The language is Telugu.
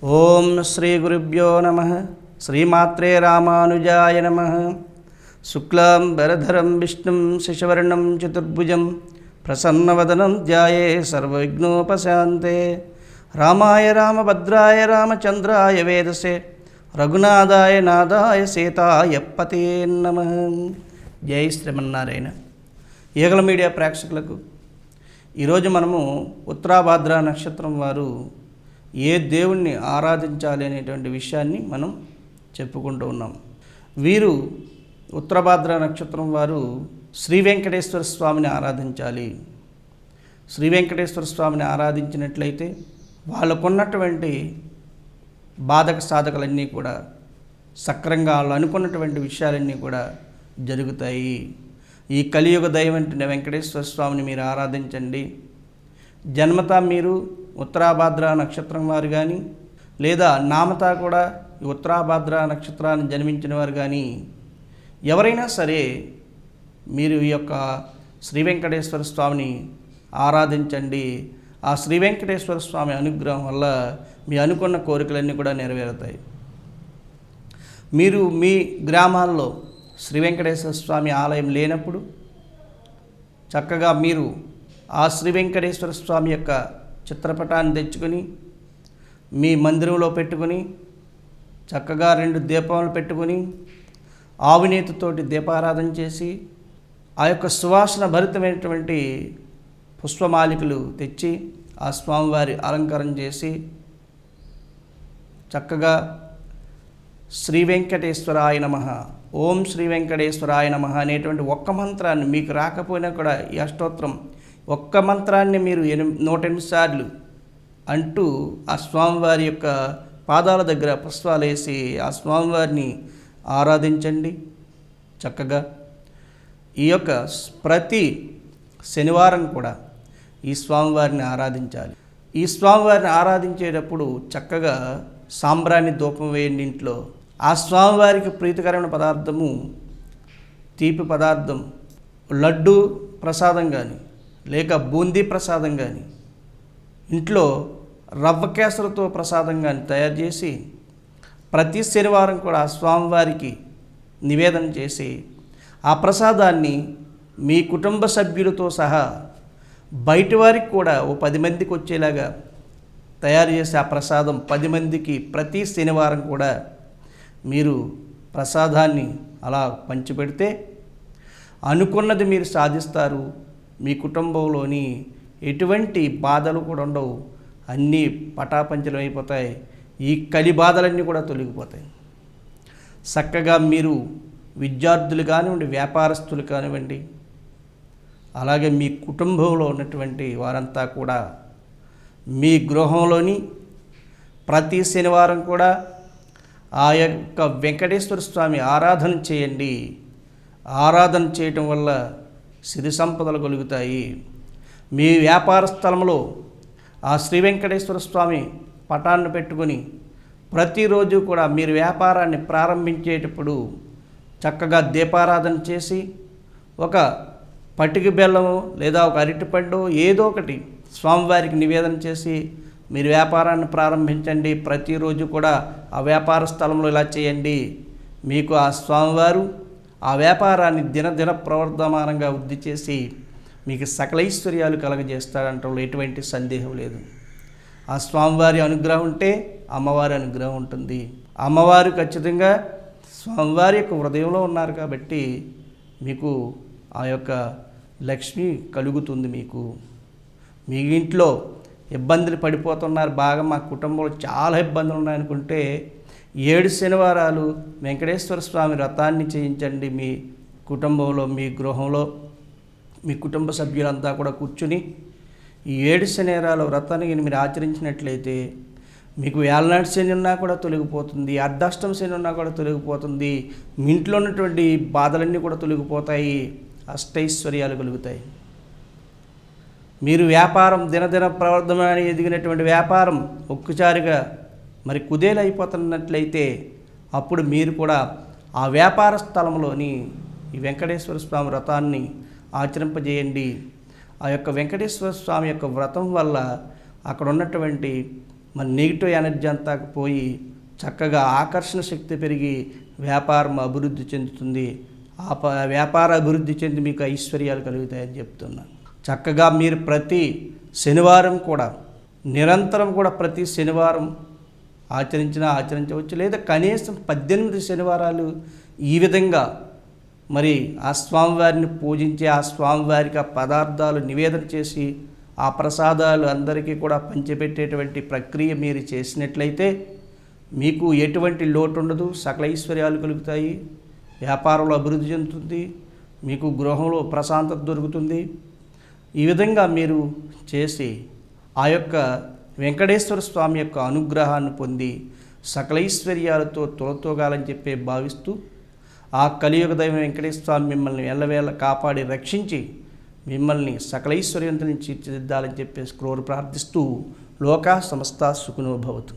ఓం శ్రీ గురుభ్యో నమః. శ్రీమాత్రే రామానుజాయ నమః. శుక్లాం వరధరం విష్ణుం శశివర్ణం చతుర్భుజం ప్రసన్నవదనం ధ్యాయే సర్వవిఘ్నోపశాంతే. రామాయ రామభద్రాయ రామచంద్రాయ వేదసే రఘునాథాయ నాథాయ సీతాయ పతే నమః. జై శ్రీమన్నారాయణ. ఈగల మీడియా ప్రేక్షకులకు ఈరోజు మనము ఉత్తరాభాద్ర నక్షత్రం వారు ఏ దేవుణ్ణి ఆరాధించాలి అనేటువంటి విషయాన్ని మనం చెప్పుకుంటూ ఉన్నాం. వీరు ఉత్తరాభాద్ర నక్షత్రం వారు శ్రీ వెంకటేశ్వర స్వామిని ఆరాధించాలి. శ్రీ వెంకటేశ్వర స్వామిని ఆరాధించినట్లయితే వాళ్ళకున్నటువంటి బాధక సాధకలన్నీ కూడా సక్రంగా వాళ్ళు అనుకున్నటువంటి విషయాలన్నీ కూడా జరుగుతాయి. ఈ కలియుగ దైవంటిన వెంకటేశ్వర స్వామిని మీరు ఆరాధించండి. జన్మతా మీరు ఉత్తరాభాద్ర నక్షత్రం వారు కానీ లేదా నామతా కూడా ఈ ఉత్తరాభాద్ర నక్షత్రాన్ని జన్మించిన వారు కానీ ఎవరైనా సరే మీరు ఈ యొక్క శ్రీ వెంకటేశ్వర స్వామిని ఆరాధించండి. ఆ శ్రీ వెంకటేశ్వర స్వామి అనుగ్రహం వల్ల మీ అనుకున్న కోరికలన్నీ కూడా నెరవేరుతాయి. మీరు మీ గ్రామాల్లో శ్రీ వెంకటేశ్వర స్వామి ఆలయం లేనప్పుడు చక్కగా మీరు ఆ శ్రీ వెంకటేశ్వర స్వామి యొక్క చిత్రపటాన్ని తెచ్చుకొని మీ మందిరంలో పెట్టుకొని చక్కగా 2 దీపాలు పెట్టుకొని ఆవునేతితోటి దీపారాధన చేసి ఆ యొక్క సువాసన భరితమైనటువంటి పుష్పమాలికలు తెచ్చి ఆ స్వామివారి అలంకారం చేసి చక్కగా శ్రీ వెంకటేశ్వరాయ నమః, ఓం శ్రీ వెంకటేశ్వరాయ నమః అనేటువంటి ఒక్క మంత్రాన్ని మీకు రాకపోయినా కూడా ఈ అష్టోత్తరం ఒక్క మంత్రాన్ని మీరు 108 సార్లు అంటూ ఆ స్వామివారి యొక్క పాదాల దగ్గర పుష్పాలు వేసి ఆ స్వామివారిని ఆరాధించండి. చక్కగా ఈ యొక్క ప్రతి శనివారం కూడా ఈ స్వామివారిని ఆరాధించాలి. ఈ స్వామివారిని ఆరాధించేటప్పుడు చక్కగా సాంబ్రాణి ధూపం వేయండి ఇంట్లో. ఆ స్వామివారికి ప్రీతికరమైన పదార్థము తీపి పదార్థం లడ్డు ప్రసాదం కానీ లేక బూందీ ప్రసాదం కానీ ఇంట్లో రవ్వ కేసరతో ప్రసాదం కానీ తయారు చేసి ప్రతి శనివారం కూడా ఆ స్వామివారికి నివేదన చేసి ఆ ప్రసాదాన్ని మీ కుటుంబ సభ్యులతో సహా బయటి వారికి కూడా ఓ 10 మందికి వచ్చేలాగా తయారు చేసి ఆ ప్రసాదం 10 మందికి ప్రతి శనివారం కూడా మీరు ప్రసాదాన్ని అలా పంచిపెడితే అనుకున్నది మీరు సాధిస్తారు. మీ కుటుంబంలోని ఎటువంటి బాధలు కూడా ఉండవు, అన్నీ పటాపంచలం అయిపోతాయి. ఈ కలి బాధలన్నీ కూడా తొలగిపోతాయి. చక్కగా మీరు విద్యార్థులు కానివ్వండి, వ్యాపారస్తులు కానివ్వండి, అలాగే మీ కుటుంబంలో ఉన్నటువంటి వారంతా కూడా మీ గృహంలోని ప్రతి శనివారం కూడా ఆ యొక్క వెంకటేశ్వర స్వామి ఆరాధన చేయండి. ఆరాధన చేయటం వల్ల సిరి సంపదలు కలుగుతాయి. మీ వ్యాపార స్థలంలో ఆ శ్రీ వెంకటేశ్వర స్వామి పటాన్ని పెట్టుకొని ప్రతిరోజు కూడా మీరు వ్యాపారాన్ని ప్రారంభించేటప్పుడు చక్కగా దీపారాధన చేసి ఒక పటిక బెల్లము లేదా ఒక అరటిపండు ఏదో ఒకటి స్వామివారికి నివేదన చేసి మీరు వ్యాపారాన్ని ప్రారంభించండి. ప్రతిరోజు కూడా ఆ వ్యాపార స్థలంలో ఇలా చేయండి. మీకు ఆ స్వామివారు ఆ వ్యాపారాన్ని దినదిన ప్రవర్ధమానంగా వృద్ధి చేసి మీకు సకల ఐశ్వర్యాలు కలగజేస్తాడంటంలో ఎటువంటి సందేహం లేదు. ఆ స్వామివారి అనుగ్రహం ఉంటే అమ్మవారి అనుగ్రహం ఉంటుంది. అమ్మవారు ఖచ్చితంగా స్వామివారి యొక్క హృదయంలో ఉన్నారు కాబట్టి మీకు ఆ యొక్క లక్ష్మి కలుగుతుంది. మీ ఇంట్లో ఇబ్బందులు పడిపోతున్నారు, బాగా మా కుటుంబంలో చాలా ఇబ్బందులు ఉన్నాయనుకుంటే 7 శనివారాలు వెంకటేశ్వర స్వామి వ్రతాన్ని చేయించండి. మీ కుటుంబంలో మీ గృహంలో మీ కుటుంబ సభ్యులంతా కూడా కూర్చుని ఈ 7 శనివారాల వ్రతాన్ని మీరు ఆచరించినట్లయితే మీకు ఏళ్ళనాటి శని ఉన్నా కూడా తొలగిపోతుంది, అర్ధాష్టమ శని ఉన్నా కూడా తొలగిపోతుంది, మీ ఇంట్లో ఉన్నటువంటి బాధలన్నీ కూడా తొలగిపోతాయి, అష్టైశ్వర్యాలు కలుగుతాయి. మీరు వ్యాపారం దినదిన ప్రవర్ధమాన్ని ఎదిగినటువంటి వ్యాపారం ఒక్కసారిగా మరి కుదేలైపోతున్నట్లయితే అప్పుడు మీరు కూడా ఆ వ్యాపార స్థలంలోని ఈ వెంకటేశ్వర స్వామి వ్రతాన్ని ఆచరింపజేయండి. ఆ యొక్క వెంకటేశ్వర స్వామి యొక్క వ్రతం వల్ల అక్కడ ఉన్నటువంటి మన నెగిటివ్ ఎనర్జీ అంతా పోయి చక్కగా ఆకర్షణ శక్తి పెరిగి వ్యాపారం అభివృద్ధి చెందుతుంది. వ్యాపార అభివృద్ధి చెంది మీకు ఐశ్వర్యాలు కలుగుతాయని చెప్తున్నాను. చక్కగా మీరు ప్రతి శనివారం కూడా నిరంతరం కూడా ప్రతి శనివారం ఆచరించవచ్చు, లేదా కనీసం 18 శనివారాలు ఈ విధంగా మరి ఆ స్వామివారిని పూజించి ఆ స్వామివారికి ఆ పదార్థాలు నివేదన చేసి ఆ ప్రసాదాలు అందరికీ కూడా పంచిపెట్టేటువంటి ప్రక్రియ మీరు చేసినట్లయితే మీకు ఎటువంటి లోటు ఉండదు, సకల ఐశ్వర్యాలు కలుగుతాయి, వ్యాపారంలో అభివృద్ధి చెందుతుంది, మీకు గృహంలో ప్రశాంతత దొరుకుతుంది. ఈ విధంగా మీరు చేసి ఆ యొక్క వెంకటేశ్వర స్వామి యొక్క అనుగ్రహాన్ని పొంది సకలైశ్వర్యాలతో తొలతోగాలని చెప్పి భావిస్తూ ఆ కలియుగ దైవం వెంకటేశ్వర స్వామి మిమ్మల్ని ఎల్లవేళ కాపాడి రక్షించి మిమ్మల్ని సకలైశ్వర్యంతో తీర్చిదిద్దాలని చెప్పేసి ప్రార్థిస్తూ లోకా సమస్త సుఖినో భవతు.